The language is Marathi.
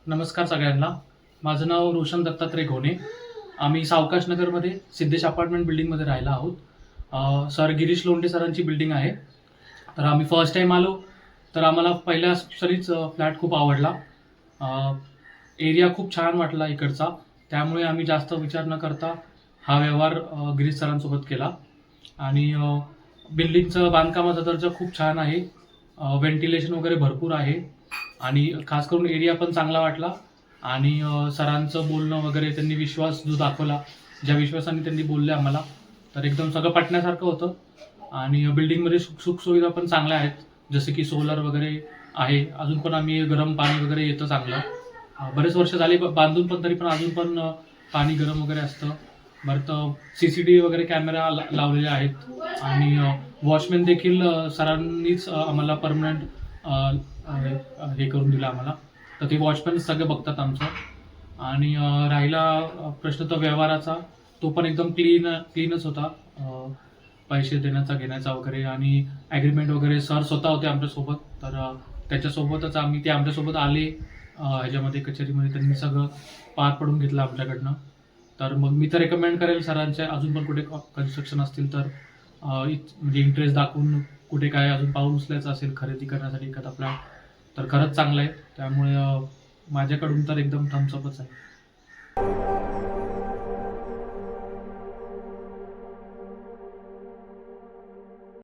नमस्कार सगळ्यांना. माझं नाव रोशन दत्तात्रय घोणे. आम्ही सावकाश नगरमध्ये सिद्धेश अपार्टमेंट बिल्डिंगमध्ये राहिला आहोत. सर गिरीश लोंढे सरांची बिल्डिंग आहे. तर आम्ही फर्स्ट टाईम आलो, तर आम्हाला पहिल्या सरीच फ्लॅट खूप आवडला. एरिया खूप छान वाटला इकडचा. त्यामुळे आम्ही जास्त विचार न करता हा व्यवहार गिरीश सरांसोबत केला. आणि बिल्डिंगचं बांधकामाचा दर्जा खूप छान आहे. व्हेंटिलेशन वगैरे भरपूर आहे आणि खास करून एरिया पण चांगला वाटला. आणि सरांचं बोलणं वगैरे त्यांनी विश्वास जो दाखवला, ज्या विश्वासाने त्यांनी बोलले आम्हाला, तर एकदम सगळं पटण्यासारखं होतं. आणि बिल्डिंगमध्ये सुखसुविधा पण चांगल्या आहेत, जसे की सोलर वगैरे आहे. अजून पण आम्ही गरम पाणी वगैरे येतं चांगलं. बरेच वर्ष झाली बांधून, पण तरी पण अजून पण पाणी गरम वगैरे असतं. बरं, तर CCTV वगैरे कॅमेरा लावलेले आहेत. आणि वॉचमॅन देखील सरांनीच आम्हाला परमनंट हे करून दिलं आम्हाला. तर ते वॉचमॅन सगळं बघतात आमचं. आणि राहिला प्रश्न तर व्यवहाराचा, तो पण एकदम क्लीनच होता. पैसे देण्याचा घेण्याचा वगैरे आणि ॲग्रीमेंट वगैरे सर स्वतः होते आमच्यासोबत. तर त्याच्यासोबतच ते आमच्यासोबत आले ह्याच्यामध्ये कचेरीमध्ये. त्यांनी सगळं पार पडून घेतलं आमच्याकडनं. तर मग मी तर रेकमेंड करेल सरांच्या, अजून पण कुठे कन्स्ट्रक्शन असतील तर म्हणजे इंटरेस्ट दाखवून कुठे काय अजून पाऊल उचलायचं असेल खरेदी करण्यासाठी एखादा फ्लॅट, तर खरंच चांगलं आहे. त्यामुळे माझ्याकडून तर एकदम थम्सअपच आहे.